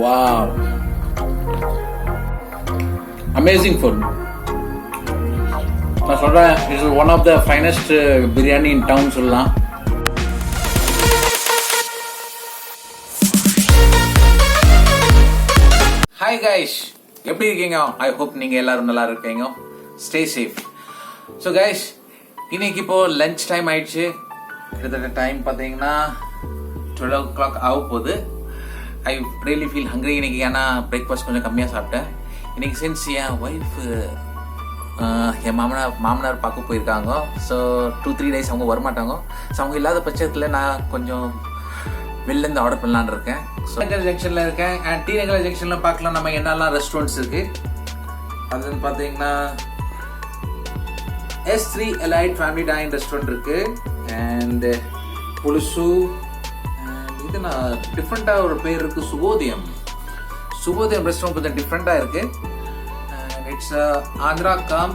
Wow. Amazing food. நான் சொல்றேன், this is one of the finest biryani in town சொல்லலாம். Hi guys, எப்படி இருக்கீங்க? I hope நீங்க எல்லாரும் நல்லா இருக்கீங்க. Stay safe. So guys, இன்னைக்கு இப்போ லஞ்ச் டைம் ஆயிடுச்சு. கிட்டத்தட்ட டைம் பார்த்தீங்கன்னா 12 o'clock ஆக போகுது. ஐ ரியலி ஃபீல் ஹங்க்ரி இன்னைக்கு. ஏன்னா பிரேக்ஃபாஸ்ட் கொஞ்சம் கம்மியாக சாப்பிட்டேன் இன்னைக்கு. சின்ஸ் என் ஒய்ஃப் என் மாமனார் பார்க்க போயிருக்காங்க. ஸோ 2-3 days அவங்க வரமாட்டாங்க. ஸோ அவங்க இல்லாத பட்சத்தில் நான் கொஞ்சம் வெளிலேருந்து ஆர்டர் பண்ணலான்னு இருக்கேன். ஸோ ஜங்ஷனில் இருக்கேன். அண்ட் டி நகர் ஜங்ஷனில் பார்க்கலாம் நம்ம என்னெல்லாம் ரெஸ்டாரண்ட்ஸ் இருக்குது. அதுன்னு பார்த்தீங்கன்னா S3 Elite Family Dine restaurant இருக்குது. அண்ட் புலுசு. அண்ட் இது நான் டிஃப்ரெண்ட்டாக ஒரு பேர் இருக்குது, சுபோதயம் ரெஸ்டாரண்ட் கொஞ்சம் டிஃப்ரெண்ட்டாக இருக்குது. It's Andhra come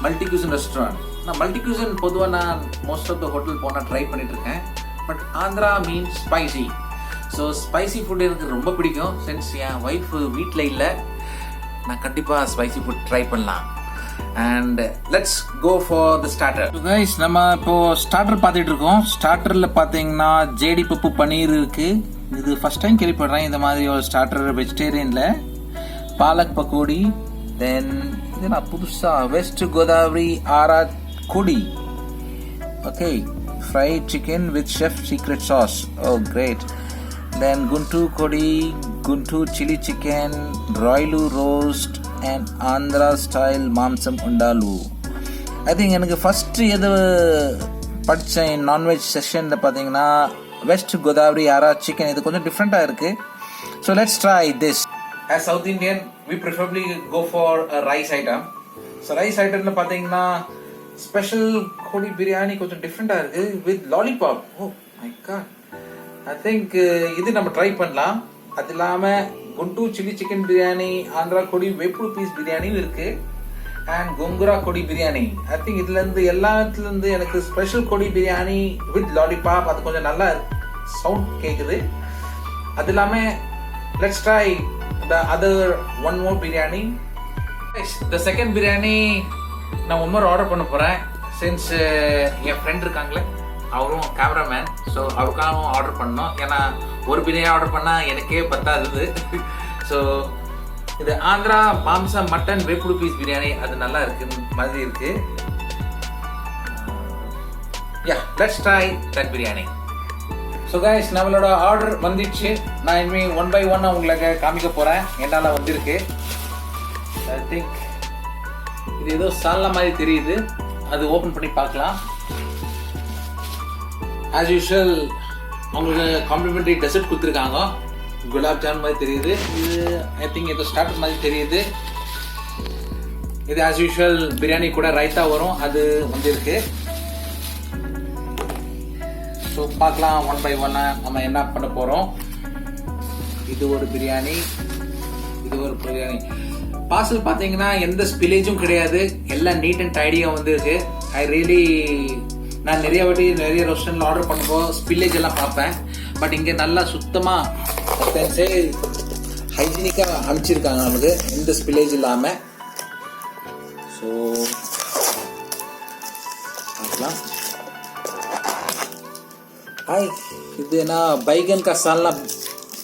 multi cuisine restaurant. நான் மல்டி கியூசன் பொதுவாக நான் மோஸ்ட் ஆஃப் த ஹோட்டல் போனால் ட்ரை பண்ணிட்டு இருக்கேன். But Andhra means spicy. So spicy food எனக்கு ரொம்ப பிடிக்கும். சின்ஸ் என் ஒய்ஃப் வீட்டில் இல்லை, நான் கண்டிப்பாக ஸ்பைசி ஃபுட் ட்ரை பண்ணலாம். And let's go for the starter. Guys, நம்ம இப்போ ஸ்டார்டர் பார்த்துட்டு இருக்கோம். ஸ்டார்டரில் பார்த்தீங்கன்னா ஜேடி பப்பு பன்னீர் இருக்கு. இது ஃபர்ஸ்ட் டைம் கேள்விப்படுறேன் இந்த மாதிரி ஒரு ஸ்டார்டர் வெஜிடேரியனில். பாலக் பக்கோடி. தென் இது நான் புதுசாக வெஸ்ட் கோதாவரி ஆரா கொடி. Okay, fried chicken with chef secret sauce. Oh great. Then குண்டு கொடி, குண்டு சில்லி சிக்கன், ராய்லு ரோஸ்ட் அண்ட் ஆந்திரா ஸ்டைல் மாம்சம் உண்டாலு. ஐ திங்க் எனக்கு ஃபஸ்ட்டு எது படித்தேன் நான்வெஜ் செஷனில் பார்த்தீங்கன்னா வெஸ்ட் கோதாவரி ஆரா சிக்கன். இது கொஞ்சம் டிஃப்ரெண்ட்டாக இருக்குது. So let's try this. As South Indian, we preferably go for a rice item. So rice itemல பாத்தீங்கன்னா ஸ்பெஷல் கோடி பிரியாணி கொஞ்சம் டிஃப்ரெண்டா இருக்கு with lollipop. Oh my god, I think இது நம்ம ட்ரை பண்ணலாம். அது இல்லாம குண்டு சில்லி சிக்கன் பிரியாணி, ஆந்திரா கொடி வேப்புடு பீஸ் பிரியாணியும் இருக்கு. அண்ட் கோங்குரா கொடி பிரியாணி. ஐ திங்க் இதுல இருந்து எல்லாத்துல இருந்து எனக்கு ஸ்பெஷல் கொடி பிரியாணி வித் லாலிபாப் அது கொஞ்சம் நல்லா சவுண்ட் கேக்குது. அது இல்லாம let's try the other one more biryani. The second biryani நான் one more ஆர்டர் பண்ண போறேன். சின்ஸ் என் ஃப்ரெண்ட் இருக்காங்களே, அவரும் கேமராமேன். ஸோ அவருக்காகவும் ஆர்டர் பண்ணோம். ஏன்னா ஒரு பிரியாணி ஆர்டர் பண்ணா எனக்கே பத்தாது. ஸோ இது ஆந்திரா மாம்சம் மட்டன் வேப்புடு பீஸ் பிரியாணி. அது நல்லா இருக்கு மாதிரி இருக்கு. யா, let's try that biryani. So guys, நம்மளோட ஆர்டர் வந்துடுச்சு. நான் இனிமேல் 1 by 1 உங்களுக்கு காமிக்க போகிறேன் என்னால் வந்திருக்கு. ஐ திங்க் இது ஏதோ சால்னா மாதிரி தெரியுது. அது ஓப்பன் பண்ணி பார்க்கலாம். ஆஸ் யூஷுவல் அவங்களுக்கு காம்ப்ளிமெண்ட்ரி டெசர்ட் கொடுத்துருக்காங்க. குலாப் ஜாமுன் மாதிரி தெரியுது. இது ஐ திங்க் ஏதோ ஸ்டார்டர் மாதிரி தெரியுது. இது ஆஸ் யூஷுவல் பிரியாணி கூட ரைத்தா வரும், அது வந்திருக்கு. ஸோ பார்க்கலாம் 1 by 1 நம்ம என்ன பண்ண போகிறோம். இது ஒரு பிரியாணி, இது ஒரு பிரியாணி. பார்சல் பார்த்தீங்கன்னா எந்த ஸ்பிலேஜும் கிடையாது. எல்லாம் நீட் அண்ட் டைடியாக வந்துருக்கு. நான் நிறைய வாட்டி நிறைய ரெஸ்டாரண்ட்ல ஆர்டர் பண்ணும்போது ஸ்பில்லேஜ் எல்லாம் பார்ப்பேன். பட் இங்கே நல்லா சுத்தமாக ஹைஜீனிக்காக அனுப்பிச்சிருக்காங்க நமக்கு, எந்த ஸ்பில்லேஜ் இல்லாமல். ஸோ பார்க்கலாம். ஹாய், இது என்ன பைகன் கா சால்னா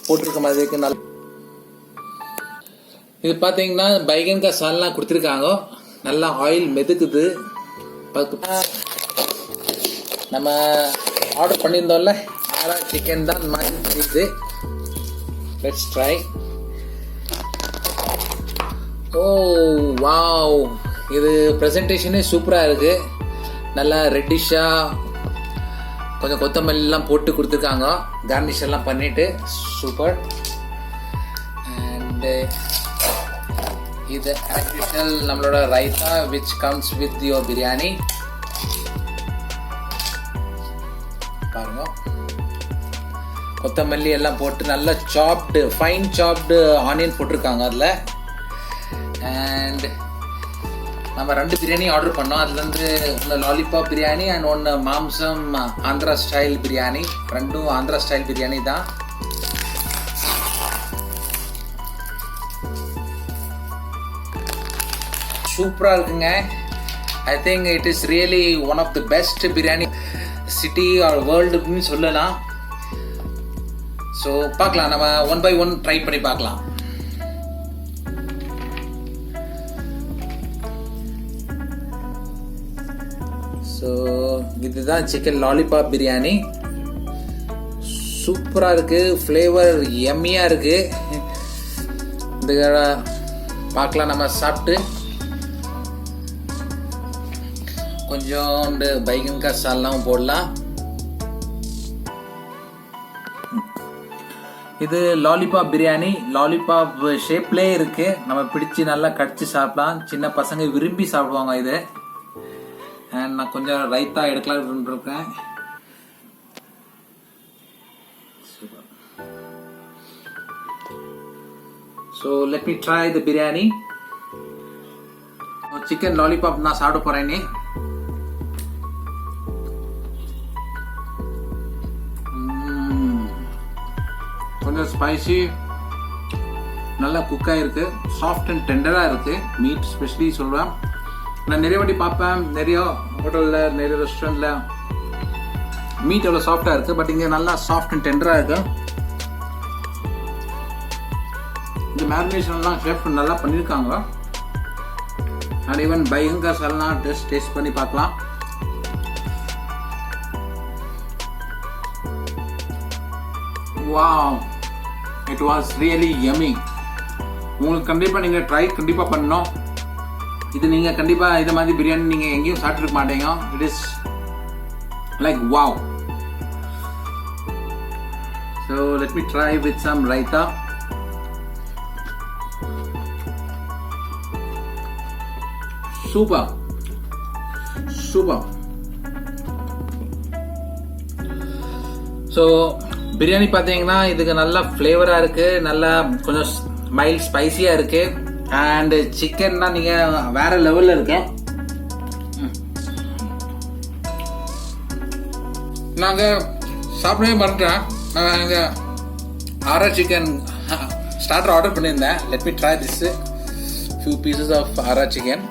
போட்டிருக்க மாதிரி இருக்கு. இது பார்த்தீங்கன்னா பைகன் கா சால்னா கொடுத்துருக்காங்க. நல்லா ஆயில் மெதுக்குது. நம்ம ஆர்டர் பண்ணியிருந்தோம்ல ஆரா சிக்கன் தான் மாதிரி தெரியுது. Let's try. ஓ வாவ், இது ப்ரெசன்டேஷனே சூப்பராக இருக்கு. நல்லா ரெட்டிஷாக கொஞ்சம் கொத்தமல்லாம் போட்டு கொடுத்துருக்காங்க. கார்னிஷ் எல்லாம் பண்ணிட்டு சூப்பர். அண்ட் இது ஆக்சுவல் நம்மளோட raita which comes with your biryani. பாருங்க, கொத்தமல்லி எல்லாம் போட்டு நல்லா சாப்டு ஃபைன் சாப்டு ஆனியன் போட்டிருக்காங்க அதில். அண்ட் நம்ம 2 பிரியாணி ஆர்டர் பண்ணோம். அதுலேருந்து ஒன்று லாலிபாப் பிரியாணி அண்ட் ஒன்று மாம்சம் ஆந்திரா ஸ்டைல் பிரியாணி. 2 ஆந்திரா ஸ்டைல் பிரியாணி தான். சூப்பராக இருக்குங்க. I think it is really one of the best biryani city or வேர்ல்டுன்னு சொல்லலாம். ஸோ பார்க்கலாம், நம்ம 1 by 1 ட்ரை பண்ணி பார்க்கலாம். ஸோ இதுதான் சிக்கன் லாலிபாப் பிரியாணி. சூப்பராக இருக்குது, ஃப்ளேவர் எம்மியாக இருக்குது. இந்த பார்க்கலாம், நம்ம சாப்பிட்டு கொஞ்சோண்டு பைகன் கா சால்னாவும் போடலாம். இது லாலிபாப் பிரியாணி, லாலிபாப் ஷேப்லேயே இருக்குது. நம்ம பிடிச்சி நல்லா கடிச்சு சாப்பிடலாம். சின்ன பசங்க விரும்பி சாப்பிடுவாங்க இது. அண்ட் நான் கொஞ்சம் ரைத்தா எடுக்கலாம்னு இருக்கேன். ஸோ லெட் மீ ட்ரை த பிரியாணி. சிக்கன் லாலிபாப் நான் சாப்பிட போறேன். கொஞ்சம் ஸ்பைசி, நல்லா குக் ஆகிருக்கு, சாஃப்ட் அண்ட் டெண்டராக இருக்குது. மீட் ஸ்பெஷலி சொல்கிறேன், நான் நிறைய வாட்டி பார்ப்பேன், நிறைய ஹோட்டலில் நிறைய ரெஸ்டாரண்ட்டில் மீட் எவ்வளோ சாஃப்டாக இருக்குது. பட் இங்கே நல்லா சாஃப்ட் அண்ட் டெண்டராக இருக்குது. இந்த மேரினேஷன்லாம் ஷெஃப் நல்லா பண்ணியிருக்காங்க. அண்ட் ஈவன் பைகங்கா சால்னா டேஸ்ட் பண்ணி பார்க்கலாம். Wow, it was really yummy. உங்களுக்கு கண்டிப்பாக நீங்கள் ட்ரை கண்டிப்பாக பண்ணணும். இது நீங்கள் கண்டிப்பாக இது மாதிரி பிரியாணி நீங்கள் எங்கேயும் சாப்பிட்ருக்க மாட்டீங்க. It is like wow. So let me try with some raita. Super super. So biryani பார்த்தீங்கன்னா இதுக்கு நல்லா ஃப்ளேவராக இருக்குது, நல்லா கொஞ்சம் மைல்ட் ஸ்பைசியாக இருக்குது. அண்ட் சிக்கன்னா நீங்கள் வேற லெவலில் இருக்கு. நாங்கள் சாப்பிடவே மறந்துட்டேன். நாங்கள் ஆரா சிக்கன் ஸ்டார்டர் ஆர்டர் பண்ணியிருந்தேன். Let me try this few pieces of ஆரா சிக்கன்.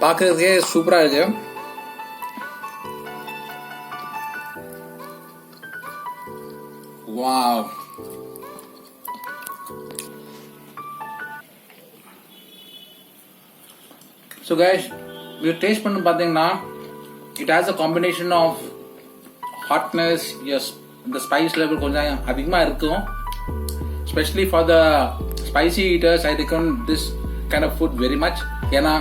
பார்க்கறதுக்கே சூப்பராக இருக்கு. வாவ். ஸோ கைஸ், இது டேஸ்ட் பண்ணி பார்த்தீங்கன்னா it has a combination of hotness. இந்த ஸ்பைஸ் லெவல் கொஞ்சம் அதிகமாக இருக்கும். Specially for the spicy eaters I recommend this kind of food very much. ஏன்னா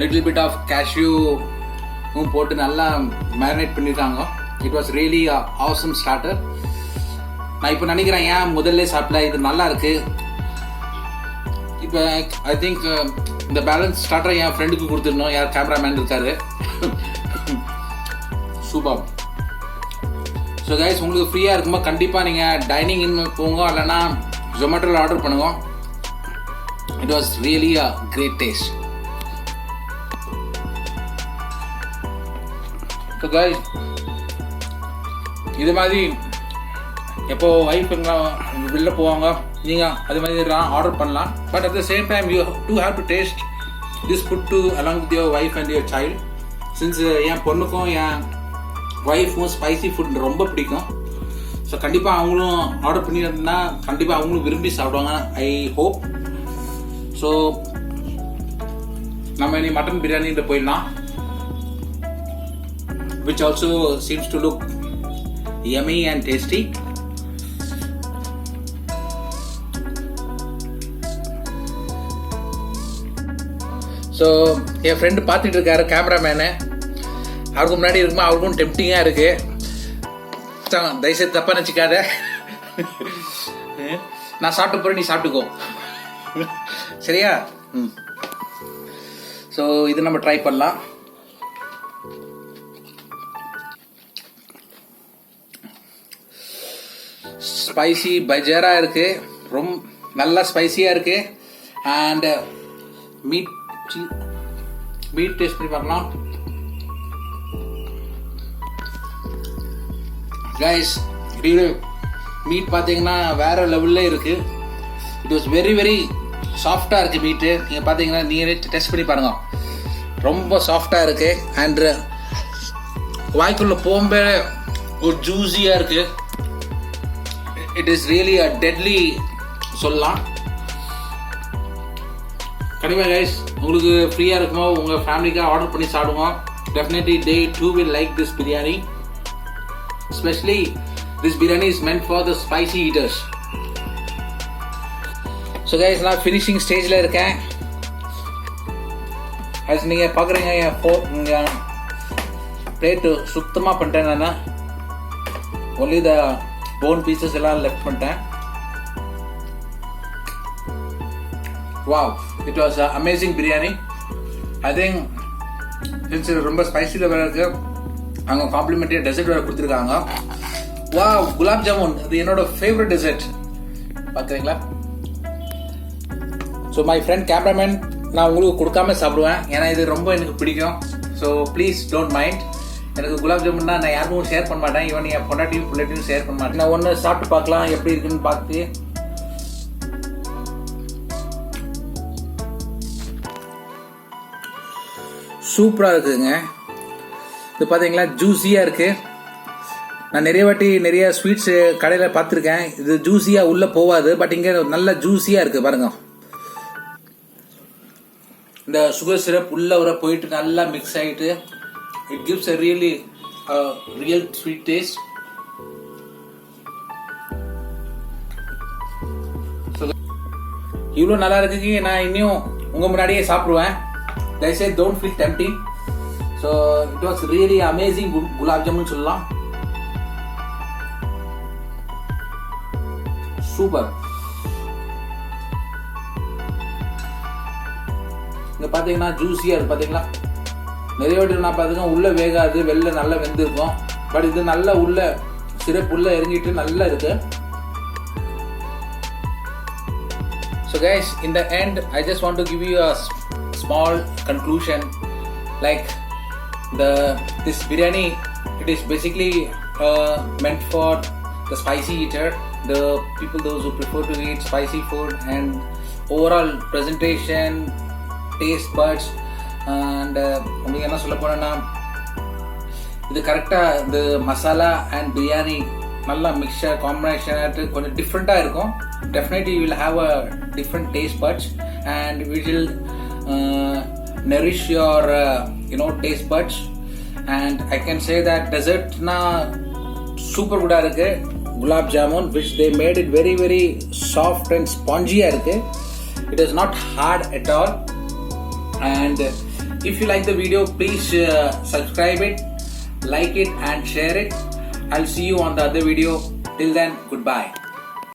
லிட்டில் பிட் ஆஃப் கேஷ்யூவும் போட்டு நல்லா மேரினேட் பண்ணியிருக்காங்க. It was really awesome starter. நான் இப்போ நினைக்கிறேன் ஏன் முதல்ல சாப்பிடல, இது நல்லா இருக்கு. இப்போ ஐ திங்க் இந்த பேலன்ஸ் ஸ்டார்டரை என் ஃப்ரெண்டுக்கு கொடுத்துடணும். யார் கேமராமேன் இருக்காரு. சூப்பர். ஸோ கைஸ், உங்களுக்கு ஃப்ரீயாக இருக்கும்போது கண்டிப்பாக நீங்கள் டைனிங் இன் போங்க, இல்லைன்னா ஜொமேட்டோவில் ஆர்டர் பண்ணுங்க. It was really a great taste. So guys, இது மாதிரி எப்போ ஒய்ஃப் வெளில போவாங்க, நீங்கள் அது மாதிரி ஆர்டர் பண்ணலாம். But at the same time you do have to taste this food too along with your wife and your child. Since என் பொண்ணுக்கும் என் ஒய்ஃபும் ஸ்பைசி ஃபுட் ரொம்ப பிடிக்கும். ஸோ கண்டிப்பாக அவங்களும் ஆர்டர் பண்ணியிருந்தா கண்டிப்பாக அவங்களும் விரும்பி சாப்பிடுவாங்க, ஐ ஹோப். ஸோ நம்ம இனி மட்டன் பிரியாணிகிட்ட போயிடலாம், which also seems to look yummy and tasty. So N friend பார்த்துட்டு இருக்காரு, கேமராமேனு. அவருக்கு முன்னாடி இருக்குமா, அவருக்கும் டெம்டிங்காக இருக்கு. தயவுசெய்து தப்பா நினச்சிக்காத. நான் சாப்பிட்டு போகிறேன், நீ சாப்பிட்டுக்கோ, சரியா? ஸோ இது நம்ம ட்ரை பண்ணலாம். ஸ்பைசி பஜாரா இருக்கு, ரொம்ப நல்லா ஸ்பைசியா இருக்கு. அண்ட் மீட் டேஸ்ட் பண்ணி பார்க்கலாம். கைஸ், மீட் பார்த்தீங்கன்னா வேற லெவல்ல இருக்கு. இட் வாஸ் வெரி வெரி சாஃப்டாக இருக்குது மீட்டு. நீங்கள் பார்த்தீங்கன்னா நீங்களே டெஸ்ட் பண்ணி பாருங்கள். ரொம்ப சாஃப்டாக இருக்குது. அண்ட் வாய்க்குள்ளே போகும்போது ஒரு ஜூஸியாக இருக்குது. It is really a deadly சொல்லலாம். கண்டிப்பாக கைஸ், உங்களுக்கு ஃப்ரீயாக இருக்குமோ உங்கள் ஃபேமிலிக்காக ஆர்டர் பண்ணி சாப்பிடுவோம். Definitely they too will like this biryani. Especially this biryani is meant for the spicy eaters. So guys, நான் ஃபினிஷிங் ஸ்டேஜில் இருக்கேன். as நீங்கள் பார்க்குறீங்க என் பிளேட்டு சுத்தமாக பண்ணிட்டேன். நான் only the bone pieces எல்லாம் லெஃப்ட் பண்ணிட்டேன். Wow, it was an amazing biryani. I think இது ரொம்ப ஸ்பைசியில் வேறு இருக்குது. அங்கே காம்ப்ளிமெண்ட்ரியாக டெசர்ட் வேறு கொடுத்துருக்காங்க. வாவ், குலாப் ஜாமுன் இது என்னோட ஃபேவரட் டெசர்ட். பார்க்குறீங்களா? ஸோ மை ஃப்ரெண்ட் கேமராமேன், நான் உங்களுக்கு கொடுக்காம சாப்பிடுவேன். ஏன்னா இது ரொம்ப எனக்கு பிடிக்கும். So please don't mind. எனக்கு குலாப் ஜாமுன்னா நான் யாருக்கும் ஷேர் பண்ண மாட்டேன். ஈவன் என் பொண்டாட்டியும் பிள்ளைட்டையும் ஷேர் பண்ண மாட்டேன். நான் ஒன்று சாப்பிட்டு பார்க்கலாம் எப்படி இருக்குன்னு பார்த்து. சூப்பராக இருக்குதுங்க. இது பார்த்தீங்களா, ஜூஸியாக இருக்குது. நான் நிறைய வாட்டி நிறைய ஸ்வீட்ஸு கடையில் பார்த்துருக்கேன். இது ஜூஸியாக உள்ளே போகாது. பட் இங்கே நல்லா ஜூஸியாக இருக்குது பாருங்க. இந்த சுகர் சிரப் உள்ளே வர போயிட்டு நல்லா மிக்ஸ் ஆகிட்டு it gives a real sweet taste. இவ்வளோ நல்லா இருக்கு. நான் இன்னும் உங்கள் முன்னாடியே சாப்பிடுவேன். They say don't feel tempting. So it was really amazing gulab jamun சொல்லலாம். சூப்பர். இங்க பாத்தீங்கன்னா ஜூஸியா இருக்கு. பாத்தீங்களா, நிறைய வாட்டி நான் பாத்துக்கேன் உள்ள வேகாது, வெளில நல்லா வெந்திருக்கும். பட் இது நல்லா உள்ள சிரப் உள்ள இறங்கிட்டு நல்லா இருக்கு. So guys, in the end I just want to give you a small conclusion. Like this biryani, it is basically meant for the spicy eater, the people those who prefer to eat spicy food, and overall presentation, taste buds, and உங்களுக்கு என்ன சொல்ல போனா இது கரெக்டா இந்த masala and biryani நல்லா mixer combination கொஞ்சம் டிஃப்ரெண்டா இருக்கும். Definitely you will have a different taste buds and which will nourish your taste buds. And I can say that dessert na super good irukku. Gulab jamun which they made it very very soft and spongy irukku. It is not hard at all. And if you like the video, please subscribe it, like it and share it. I'll see you on the other video. Till then, goodbye.